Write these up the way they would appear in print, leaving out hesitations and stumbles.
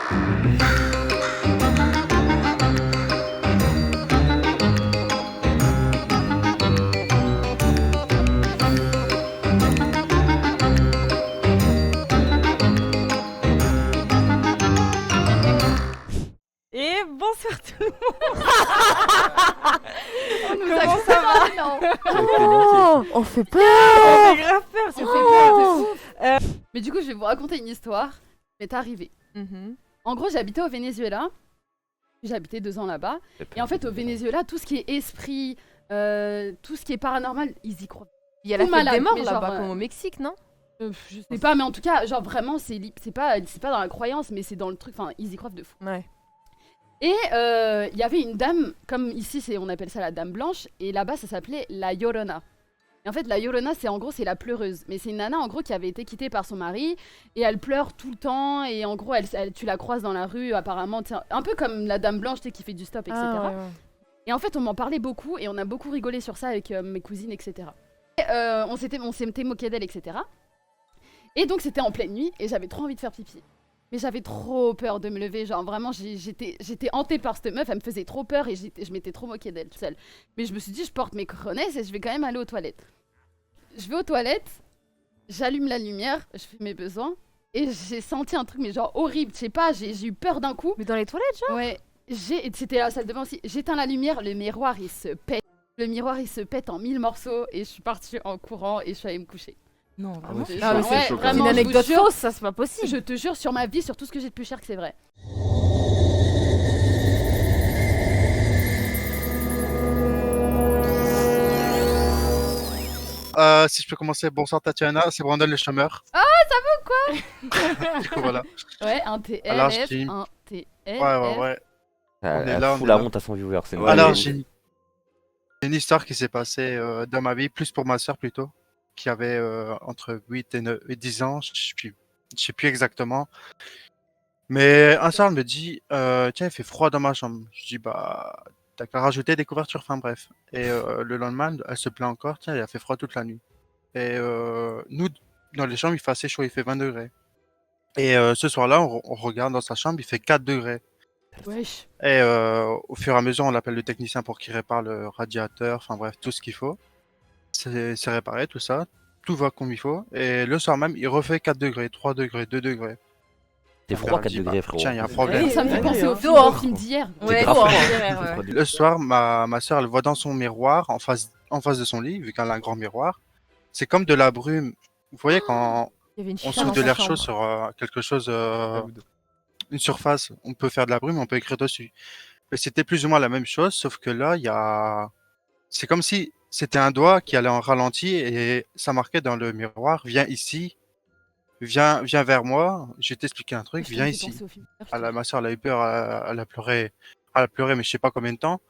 Et bonsoir tout le monde. Comment ça va? Non. Oh, on fait peur. Ça fait grave peur, ça fait peur de fou. Mais du coup, je vais vous raconter une histoire qui m'est arrivée. En gros, j'habitais au Venezuela. J'ai habité 2 ans là-bas. Et en fait, au Venezuela, tout ce qui est esprit, tout ce qui est paranormal, ils y croient. Il y a la Tout fête malade, des morts mais là-bas, genre, comme au Mexique, non? Je sais pas, mais en tout cas, genre vraiment, c'est pas dans la croyance, mais c'est dans le truc. Enfin, ils y croient de fou. Ouais. Et il y avait une dame, comme ici, on appelle ça la dame blanche, et là-bas, ça s'appelait la Llorona. Et en fait, la Llorona, c'est la pleureuse. Mais c'est une nana, en gros, qui avait été quittée par son mari, et elle pleure tout le temps, et en gros, tu la croises dans la rue, apparemment, un peu comme la dame blanche, qui fait du stop, etc. Ah, ouais. Et en fait, on m'en parlait beaucoup, et on a beaucoup rigolé sur ça avec mes cousines, etc. Et, on s'était moqué d'elle, etc. Et donc, c'était en pleine nuit, et j'avais trop envie de faire pipi. Mais j'avais trop peur de me lever, genre vraiment j'étais hantée par cette meuf, elle me faisait trop peur et je m'étais trop moquée d'elle toute seule. Mais je me suis dit je porte mes coronets et je vais quand même aller aux toilettes. Je vais aux toilettes, j'allume la lumière, je fais mes besoins et j'ai senti un truc mais genre horrible, je sais pas, j'ai eu peur d'un coup. Mais dans les toilettes, genre? Ouais, c'était la salle de bain aussi, j'éteins la lumière, le miroir il se pète. Le miroir il se pète en 1000 morceaux et je suis partie en courant et je suis allée me coucher. Non, vraiment. C'est Ah, mais chaud. c'est Ouais, choquant. vraiment, C'est une je vous anecdote jure. fausse, ça, c'est pas possible. Je te jure sur ma vie, sur tout ce que j'ai de plus cher que c'est vrai. Si je peux commencer, bonsoir Tatiana, c'est Brandon le chômeur. Ah, ça va ou quoi? Du coup, voilà. Ouais, un TLF, Alors, je dis- un TLF. Ouais. On est Elle là, on fout est la là. honte à son viewer, c'est Alors, normal. j'ai une histoire qui s'est passée dans ma vie, plus pour ma sœur plutôt, qui avait entre 8 et 10 ans, je sais plus exactement. Mais un soir, elle me dit, tiens, il fait froid dans ma chambre. Je dis, bah, t'as qu'à rajouter des couvertures, enfin bref. Et le lendemain, elle se plaint encore, tiens, il a fait froid toute la nuit. Et nous, dans les chambres, il fait assez chaud, il fait 20 degrés. Et ce soir-là, on regarde dans sa chambre, il fait 4 degrés. Wesh. Et au fur et à mesure, on appelle le technicien pour qu'il répare le radiateur, enfin bref, tout ce qu'il faut. C'est réparé, tout ça. Tout va comme il faut. Et le soir même, il refait 4 degrés, 3 degrés, 2 degrés. C'est Ma froid, mère 4 dit, degrés, bah, frérot. tiens, il y a un problème. Ouais, ça me fait penser au film, Dehors. au film d'hier. Ouais, grave froid. froid. Le soir, ma soeur, elle voit dans son miroir, en face de son lit, vu qu'elle a un grand miroir. C'est comme de la brume. Vous voyez, quand Il y avait une on chicha dans souffle de sa l'air chambre. chaud sur quelque chose, une surface, on peut faire de la brume, on peut écrire dessus. Mais c'était plus ou moins la même chose, sauf que là, c'est comme si c'était un doigt qui allait en ralenti et ça marquait dans le miroir, viens ici, viens vers moi, je vais t'expliquer un truc, Ça me viens fait ici. penser au film d'hier, je Ah, te jure. ma soeur, elle a eu peur, elle a pleuré, mais je sais pas combien de temps.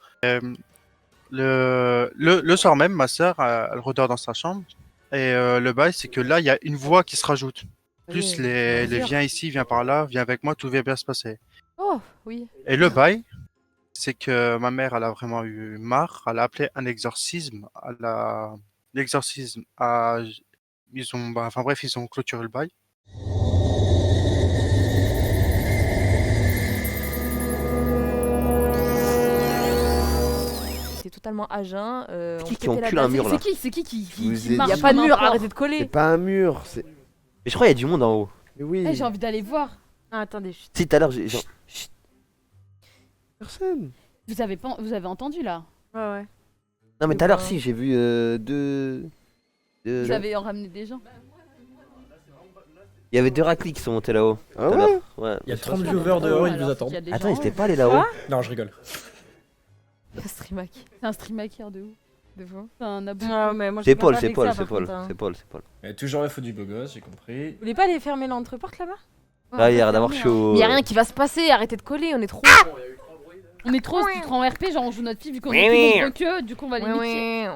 Le soir même, ma soeur, elle redort dans sa chambre. Et le bail, c'est que là, il y a une voix qui se rajoute. Plus les viens ici, viens par là, viens avec moi, tout va bien se passer. Oh, oui. Et le bail, c'est que ma mère, elle a vraiment eu marre. Elle a appelé un exorcisme. L'exorcisme a... Enfin bref, ils ont clôturé le bail. C'est totalement à jeun. C'est qui qui encule un mur là? C'est qui qui Vous Il êtes- y a marche pas de comme un mur, porc? arrêtez de C'est coller. pas un mur, c'est. Mais je crois qu'il y a du monde en haut. Mais oui. Eh, j'ai envie d'aller voir. Ah, attendez, chut. Si tout à l'heure, Personne. Vous avez entendu là? Ouais. Non, mais tout à l'heure, si, j'ai vu deux. Vous avez ramené des gens? Il y avait 2 raclis qui sont montés là-haut. Ah tout à ouais l'heure. Ouais. Il y a 30 viewers dehors, ils vous Alors, attendent. il y a des Attends, gens, ils étaient pas allés là-haut. Non, je rigole. Streamac. C'est un stream hacker de où? De vous. C'est un abonné. Ah, mais moi, C'est j'ai pas Paul, avec c'est Paul, ça, c'est par Paul, contre, hein. c'est Paul, c'est Paul. Il y a toujours la faute du beau gosse, j'ai compris. Vous voulez pas aller fermer l'entreporte là-bas? Là, il y a l'air d'avoir chaud. Mais y a rien qui va se passer, arrêtez de coller, on est trop. On est trop en RP, genre on joue notre fille vu qu'on Oui, est oui. plus nombreux qu'eux, du coup on va les niquer.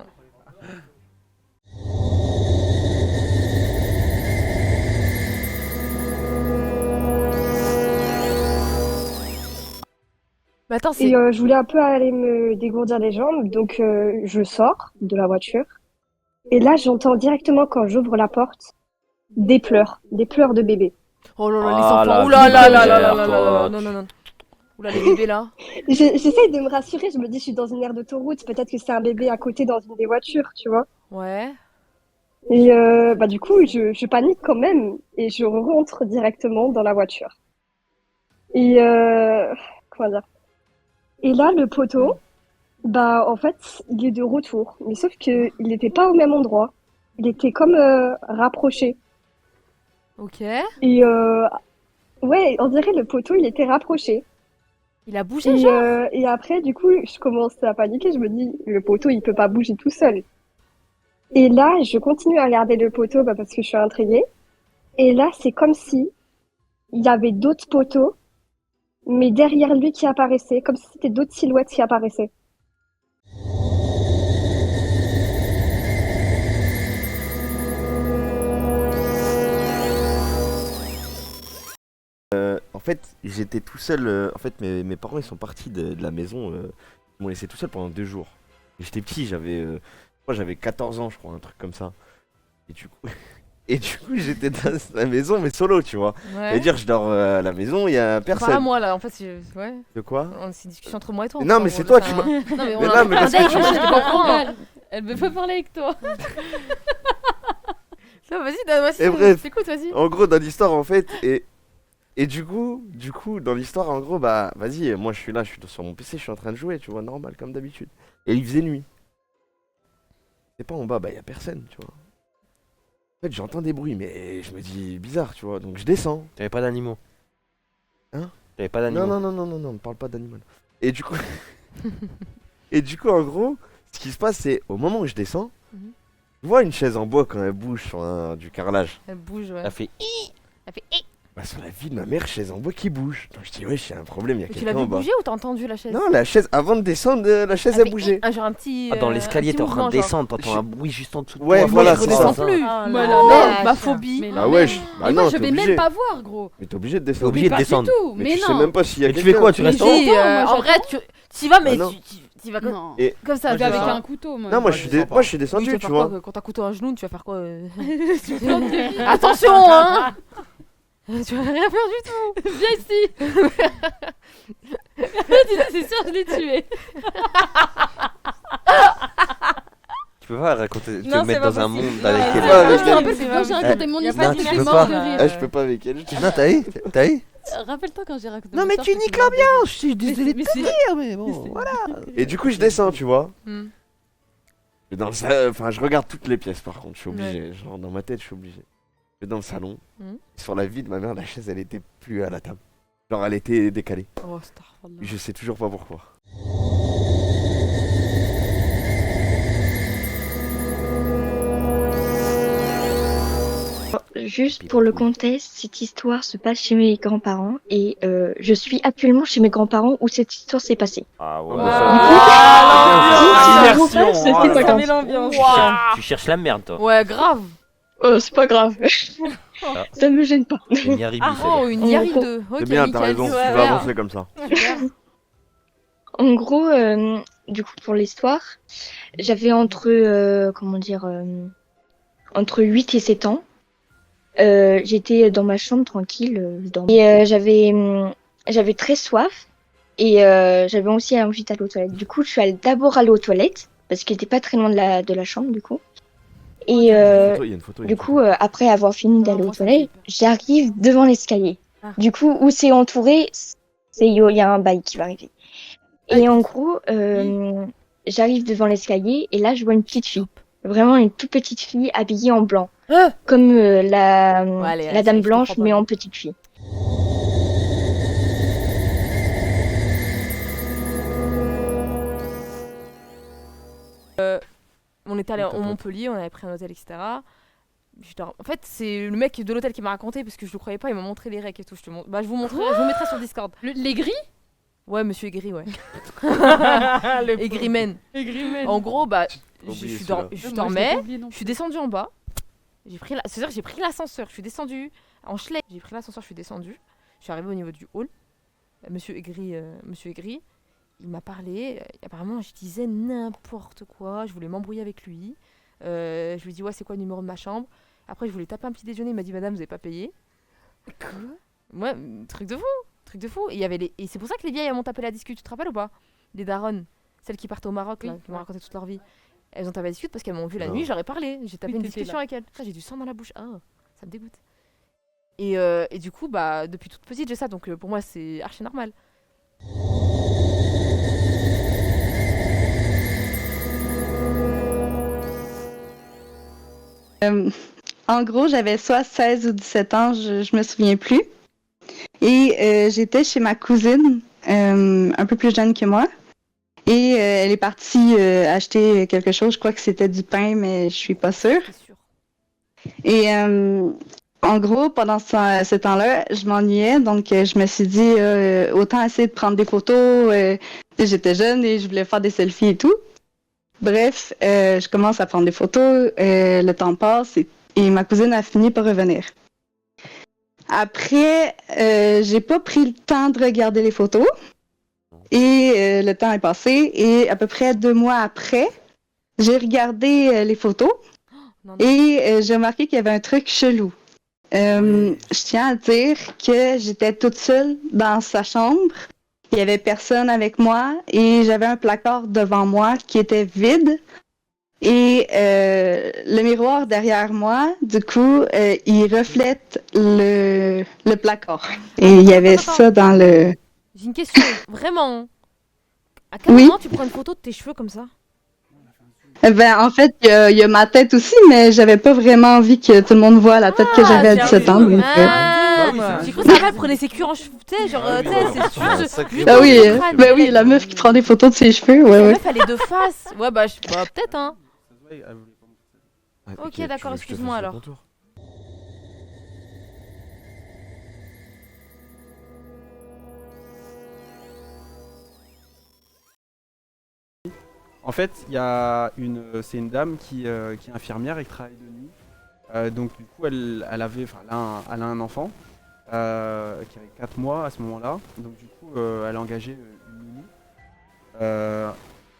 Mais attends, c'est. Et je voulais un peu aller me dégourdir les jambes, donc je sors de la voiture. Et là, j'entends directement quand j'ouvre la porte des pleurs de bébé. Oh là là, les Ah, enfants. la Ouh là là là là là misère, là là toi. là. Non, non, non. Ouh là, les bébés là. J'essaye de me rassurer, je me dis, je suis dans une aire d'autoroute, peut-être que c'est un bébé à côté dans une des voitures, tu vois. Ouais. Et bah, du coup, je panique quand même et je rentre directement dans la voiture. Et comment dire? Et là, le poteau, bah, en fait, il est de retour. Mais sauf que il n'était pas au même endroit. Il était comme rapproché. Ok. Et ouais, on dirait le poteau, il était rapproché. Il a bougé, genre. Et après, du coup, je commence à paniquer. Je me dis, le poteau, il peut pas bouger tout seul. Et là, je continue à regarder le poteau bah, parce que je suis intriguée. Et là, c'est comme si il y avait d'autres poteaux, mais derrière lui qui apparaissaient, comme si c'était d'autres silhouettes qui apparaissaient. En fait, j'étais tout seul. En fait, mes parents ils sont partis de la maison. Ils m'ont laissé tout seul pendant 2 jours. J'étais petit, moi j'avais 14 ans, je crois, un truc comme ça. Et du coup, j'étais dans la maison, mais solo, tu vois. Ouais. Et dire, je dors à la maison, il y a Pas à personne. moi là, en fait, ouais. De quoi? C'est une discussion entre moi et toi. Non, en mais gros, c'est toi ça- qui m'as. Non, mais on Mais a non, mais un parce que date, tu- j'étais pas au courant. Elle veut pas parler avec toi. Ça, vas-y, donne-moi Et bref. Écoute, vas-y. En gros, dans l'histoire, en fait, et du coup, dans l'histoire, en gros, bah, vas-y, moi je suis là, je suis sur mon PC, je suis en train de jouer, tu vois, normal, comme d'habitude. Et il faisait nuit. C'est pas en bas, bah, y a personne, tu vois. En fait, j'entends des bruits, mais je me dis bizarre, tu vois, donc je descends. T'avais pas d'animaux? Hein? T'avais pas d'animaux? Non, ne parle pas d'animal. Et du coup, en gros, ce qui se passe, c'est au moment où je descends, Mhm. je vois une chaise en bois quand elle bouge sur du carrelage. Elle bouge, ouais. T'as fait. Elle fait. Bah, sur la vie de ma mère, chaise en bois qui bouge. Donc je dis, ouais, il y a un problème, il y a Mais tu l'as quelqu'un vu en bas. bouger ou t'as entendu la chaise? Non, la chaise, avant de descendre, la chaise Elle a fait bougé. genre un petit. Ah, dans l'escalier, un t'es en petit train de mouvement, genre. descendre, t'entends un bruit juste en dessous de Ouais, toi. voilà, Moi, je c'est redescends ça. plus. Ah, Moi, la merde. ma phobie. Mais Ah non, ouais, mais- bah mais non, moi je t'es vais obligé. même pas voir, gros. Mais t'es obligé de T'es descendre. obligé de Pas descendre. du tout. Mais Mais tu sais non. même pas s'il y a Et tu quelqu'un. fais quoi? Tu restes en haut? Si, moi, en vrai, tu y vas, mais Bah non. tu vas comme Non. Et- comme ça. Je vais tu avec vois. un couteau, moi. Non, moi Ouais, je suis, je sens moi je suis Oui, tu descendu, vas tu faire vois. quoi, quand t'as un couteau à genoux, tu vas faire quoi Attention, hein. Tu vas rien faire du tout. Viens ici. C'est sûr, je l'ai tué. Tu peux pas raconter, te Non, c'est mettre pas dans un possible. monde Non, avec je des peux pas avec Je me elle. rappelle, c'est quand j'ai raconté mon Y a histoire. pas tu j'étais peux morte pas. de rire. Ah, je peux pas avec elle. Non, t'as eu? Rappelle-toi quand j'ai raconté Non, mon mais histoire, tu j'étais niques morte de rire. l'ambiance! Je suis désolé de mais te c'est- dire, mais bon, voilà. Et du coup, je descends, tu vois. Hmm. Et dans le enfin, je regarde toutes les pièces par contre, je suis obligé. Genre, dans ma tête, je suis obligé. Je vais dans le salon. Mhm. Sur la vie de ma mère, la chaise, elle était plus à la table. Genre, elle était décalée. Oh, astaghfirullah. Je sais toujours pas pourquoi. Juste pour le contexte, cette histoire se passe chez mes grands-parents et je suis actuellement chez mes grands-parents où cette histoire s'est passée. Ah ouais. Ah, Du coup, si ça vous passe, c'est pas Ça grave. met l'ambiance. Tu cherches la merde, toi. Ouais, grave. C'est pas grave. Ça me gêne pas. Une Yaribi, Oh, une En Yari gros- 2. C'est bien, t'as raison, tu vas avancer comme ça. En gros, du coup, pour l'histoire, j'avais entre, entre 8 et 7 ans. J'étais dans ma chambre tranquille, je dormais. Et j'avais très soif et j'avais aussi envie d'aller aux toilettes. Du coup, je suis d'abord allée aux toilettes parce qu'elle était pas très loin de la chambre, du coup. Et Il y a une photo, il y a du une coup, après avoir fini d'aller aux moi, ça me toilettes, fait peur. j'arrive devant l'escalier. Ah. Du coup, où c'est entouré, il y a un bail qui va arriver. Et en gros, j'arrive devant l'escalier et là, je vois une petite fille. Vraiment une toute petite fille habillée en blanc. Comme la allez, Dame je Blanche, comprends pas. mais en petite fille. On était allé Oui, au t'entends. Montpellier, on avait pris un hôtel, etc. En fait, c'est le mec de l'hôtel qui m'a raconté parce que je le croyais pas, il m'a montré les recs et tout. Bah, je vous montrerai, je vous mettrai sur Discord. Les gris. Ouais, monsieur Aigri, ouais. Le Aigrimen. Aigrimen. En gros, bah, oublié je celui-là. dormais, je suis descendue en bas. C'est-à-dire que j'ai pris l'ascenseur, je suis descendue en schleck. J'ai pris l'ascenseur, je suis descendue. Je suis arrivée au niveau du hall. Monsieur Aigri, il m'a parlé. Apparemment, je disais n'importe quoi. Je voulais m'embrouiller avec lui. Je lui ai dit, ouais, c'est quoi le numéro de ma chambre? Après, je voulais taper un petit déjeuner. Il m'a dit, madame, vous n'avez pas payé. Ouais, truc de fou. Truc de fou. Et, il y avait et c'est pour ça que les vieilles elles m'ont tapé la discute, tu te rappelles ou pas? Les daronnes, celles qui partent au Maroc, là, qui m'ont raconté toute leur vie. Elles ont tapé la discute parce qu'elles m'ont vu la Non. nuit, j'aurais parlé. J'ai tapé Oui, une t'étais discussion là. avec elles. Putain, j'ai du sang dans la bouche. Ah, ça me dégoûte. Et du coup, bah, depuis toute petite, j'ai ça. Donc pour moi, c'est archi normal. En gros, j'avais soit 16 ou 17 ans, je me souviens plus. Et j'étais chez ma cousine, un peu plus jeune que moi. Et elle est partie acheter quelque chose, je crois que c'était du pain, mais je suis pas sûre. C'est sûr. Et en gros, pendant ce temps-là, je m'ennuyais, donc je me suis dit autant essayer de prendre des photos. J'étais jeune et je voulais faire des selfies et tout. Bref, je commence à prendre des photos, le temps passe et ma cousine a fini par revenir. Après, j'ai pas pris le temps de regarder les photos et le temps est passé et à peu près 2 mois après, j'ai regardé les photos Non, non. et j'ai remarqué qu'il y avait un truc chelou. Je tiens à dire que j'étais toute seule dans sa chambre. Il y avait personne avec moi et j'avais un placard devant moi qui était vide. Et le miroir derrière moi, du coup, il reflète le placard. Et il y avait Attends. ça dans le... J'ai une question, vraiment. À quel Oui. moment tu prends une photo de tes cheveux comme ça? Ben, en fait, il y a ma tête aussi, mais j'avais pas vraiment envie que tout le monde voit la tête que j'avais à 17 ans. Donc, J'ai cru que ça prenait ses cuirs en cheveux. Tu sais, genre, tu sais, c'est juste. Ah oui, le crâne, ben oui, elle- la meuf qui prend des photos de ses cheveux, ouais, La ouais. meuf, elle est de face. Ouais, bah, peut-être, hein. Ok, tu d'accord, veux que je te excuse-moi, fasse le alors. contour En fait, c'est une dame qui est infirmière et qui travaille de nuit. Donc du coup, elle a un enfant qui avait 4 mois à ce moment-là. Donc du coup, elle a engagé une nounou.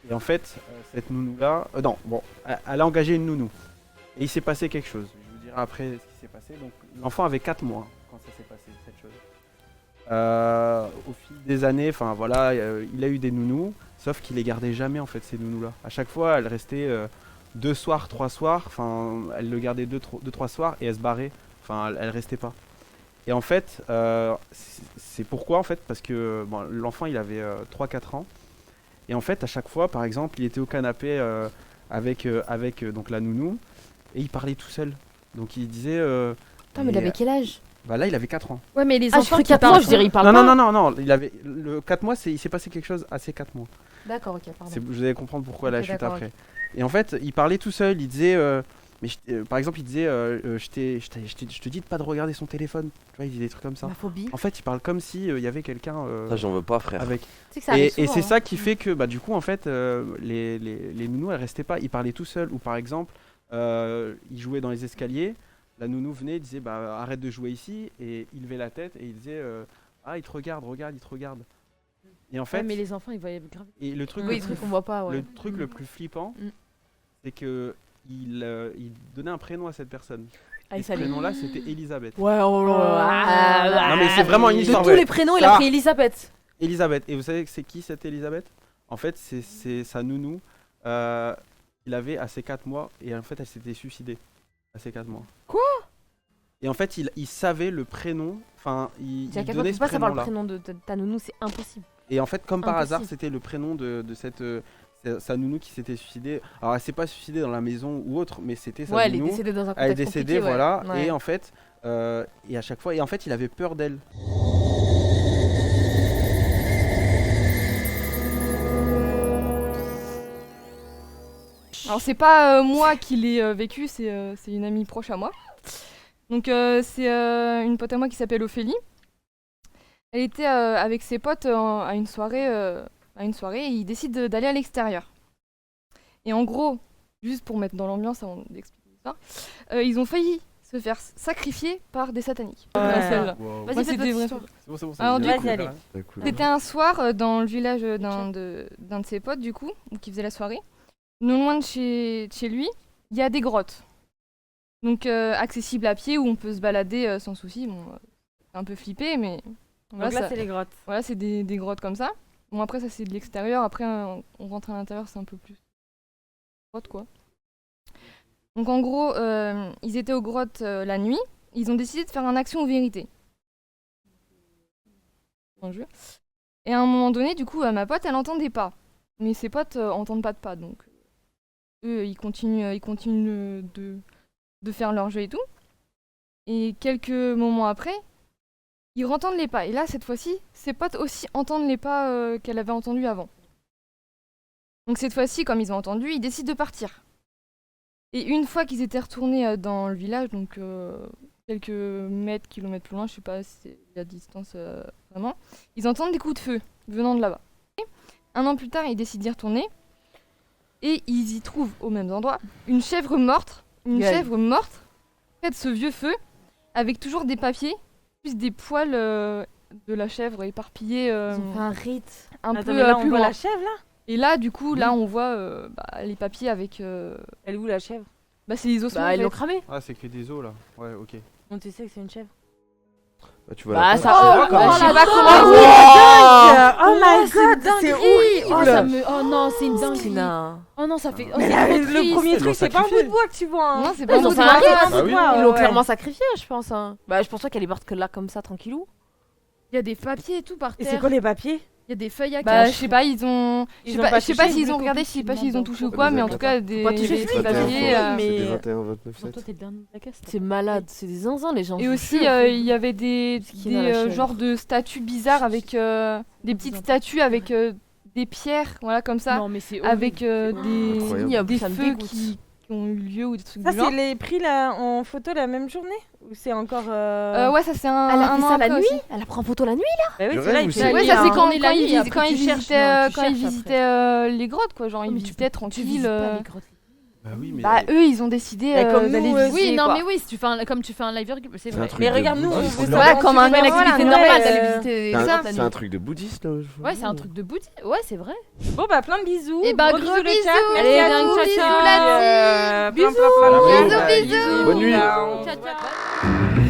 Et en fait, cette nounou-là, elle a engagé une nounou. Et il s'est passé quelque chose. Je vous dirai après ce qui s'est passé. Donc l'enfant avait 4 mois quand ça s'est passé, cette chose. Au fil des années, enfin voilà, il a eu des nounous, sauf qu'il les gardait jamais en fait ces nounous-là. À chaque fois, elle restait 2 soirs, 3 soirs, enfin elle le gardait 2-3 soirs et elle se barrait, enfin elle restait pas. Et en fait, c'est pourquoi en fait, parce que bon, l'enfant il avait 3-4 ans, et en fait à chaque fois, par exemple, il était au canapé avec donc la nounou, et il parlait tout seul. Donc il disait... Putain, mais il avait quel âge? Bah là il avait 4 ans. Ouais, mais les Ah, je enfants ferais qui 4 mois, parlent je dirais, il parle Non, pas. non, il avait le 4 mois, il s'est passé quelque chose à ces 4 mois. D'accord, ok, pardon. Vous allez comprendre pourquoi Ok, la chute d'accord, après. ok. Et en fait, il parlait tout seul, il disait par exemple, il disait je te dis de pas de regarder son téléphone. Tu vois, il disait des trucs comme ça. Ma phobie. En fait, il parle comme si il y avait quelqu'un Ça, j'en veux pas, frère. avec. Tu sais que ça arrive Et souvent, c'est hein. ça qui fait que bah du coup en fait les nounous elles restaient pas, ils parlaient tout seuls. Ou par exemple, ils jouaient dans les escaliers. La nounou venait, disait bah arrête de jouer ici, et il levait la tête et il disait ah il te regarde, il te regarde. Et en fait, Ouais, mais les enfants, ils voyaient grave. et le truc, Oui, le des plus, trucs qu'on voit pas, ouais. le truc le plus flippant, Mm. c'est que il donnait un prénom à cette personne. Ah, Et il ce fallait. prénom-là, c'était Elisabeth. Ouais, oh là. Non mais c'est vraiment une De histoire tous vraie. les prénoms, il a Ça- pris Elisabeth. Elisabeth. Et vous savez que c'est qui cette Elisabeth? En fait, c'est sa nounou. Il avait à ses 4 mois et en fait, elle s'était suicidée à ses 4 mois. Quoi? Et en fait, il savait le prénom. Enfin, il Tu donnait peux ce pas savoir le prénom-là. prénom de ta nounou, c'est impossible. Et en fait, comme par Impossible. hasard, c'était le prénom de cette sa nounou qui s'était suicidée. Alors, elle s'est pas suicidée dans la maison ou autre, mais c'était sa Ouais, elle est nounou. décédée dans un Elle est contexte décédée, compliqué, ouais. voilà. Ouais. Et en fait, et à chaque fois, et en fait, il avait peur d'elle. Alors c'est pas moi qui l'ai vécu, c'est une amie proche à moi. Donc c'est une pote à moi qui s'appelle Ophélie. Elle était avec ses potes à une soirée et ils décident d'aller à l'extérieur. Et en gros, juste pour mettre dans l'ambiance avant d'expliquer ça, ils ont failli se faire sacrifier par des sataniques. Celle-là. Wow. Vas-y, Moi, faites c'est votre des vrais histoire. trucs. C'est bon, Alors, du Vas-y, coup, allez. C'est cool. C'était un soir dans le village d'un de ses potes, du coup, qui faisait la soirée. Non loin de chez lui, il y a des grottes. Donc accessibles à pied où on peut se balader sans souci. Bon, un peu flippé, mais voilà, Donc là, ça- c'est les grottes. voilà, c'est des grottes comme ça. Bon, après, ça, c'est de l'extérieur. Après, on rentre à l'intérieur, c'est un peu plus grotte, quoi. Donc, en gros, ils étaient aux grottes la nuit. Ils ont décidé de faire un action ou vérité. Bon jeu. Et à un moment donné, du coup, ma pote, elle entend des pas. Mais ses potes entendent pas de pas, donc eux, ils continuent de faire leur jeu et tout. Et quelques moments après, ils entendent les pas. Et là, cette fois-ci, ses potes aussi entendent les pas qu'elle avait entendus avant. Donc cette fois-ci, comme ils ont entendu, ils décident de partir. Et une fois qu'ils étaient retournés dans le village, donc quelques mètres, kilomètres plus loin, je sais pas si c'est la distance vraiment, ils entendent des coups de feu venant de là-bas. Et un an plus tard, ils décident d'y retourner. Et ils y trouvent, au même endroit, une chèvre morte. Près de ce vieux feu, avec toujours des papiers, plus des poils de la chèvre éparpillés Ils ont fait un rite. un Attends, peu mais là, on plus voit loin. la chèvre, là Et là, du coup, là, on voit les papiers avec... Elle est où, la chèvre? Bah, c'est les ossements, Bah, en ils fait. l'ont cramée. Ah, c'est que des os là. Ouais, ok. On tu sais que c'est une chèvre. Bah, tu vois Bah, la ça. preuve. Oh, je sais la pas dingue. comment... Oh my god, c'est Oh, horrible. ça me... oh non, c'est une dinguerie. Stina. Oh non, ça fait. Oh, Mais c'est trop le triste. premier Ils l'ont truc, c'est pas un bout sacrifié. de bois que tu vois. hein. Non, c'est pas Ils un ont bout fait de un bois. rite, Ah un bout de oui. bois. Ils Ils l'ont l'ont clairement sacrifié, je pense. Bah, je pense pas qu'elle est morte que là, comme ça, tranquillou. Il y a des papiers et tout par Et terre. c'est quoi les papiers? Il y a des feuilles à Bah, cache. je sais pas, ils ont... Ils Je ont sais pas pas touché, s'ils ont beaucoup regardé, de je sais pas s'ils ont touché ou Ouais, quoi, mais mais en attends. tout cas, des... Faut pas toucher des le petits fruit, papiers, mais- C'est des mais- 21, 29, Genre, toi, 7. t'es le dernier de la casse. C'est malade, c'est des zinzins, les gens. Et sont aussi, chauds, en fait. il y avait des qu'il y a dans la chèvre. genres de statues bizarres avec des petites statues avec des pierres, voilà, comme ça, Non, mais c'est avec Incroyable. des Ça me feux dégoûte. qui ont eu lieu ou des trucs Ça, du genre. c'est les pris là, en photo la même journée? Ou c'est encore. Ouais, ça c'est un Elle a un fait an ça la après nuit? aussi. Elle a pris en photo la nuit là? Bah oui, Du c'est là, rêve il ou fait c'est- Ouais, nuit, ça c'est hein. quand, On est la nuit, après, quand tu ils cherches, visitaient, non, tu quand ils cherches visitaient les grottes, quoi. Genre, ils Mais tu visitaient Tu tranquille. visites pas les grottes. Bah oui, mais. Bah, eux, ils ont décidé Bah, comme d'aller nous, visiter. Oui, non, quoi. mais oui, si tu fais comme tu fais un live, c'est C'est vrai. un truc Mais de regarde, nous, on bouddhiste. veut Voilà, savoir comme si un tu fais une voilà, activité normal normale. d'aller visiter les C'est un- grottes. C'est un truc de bouddhiste là. Ouais, c'est un truc de bouddhiste. Ouais, c'est vrai. Bon, bah, plein de bisous. Et bah, Gros gros le bisous. chat. Merci Allez, à un tous. bisou, Ciao. la team. Plein, plein, plein de Bisous. bisous. Bonne nuit. Ciao. Ciao, ciao.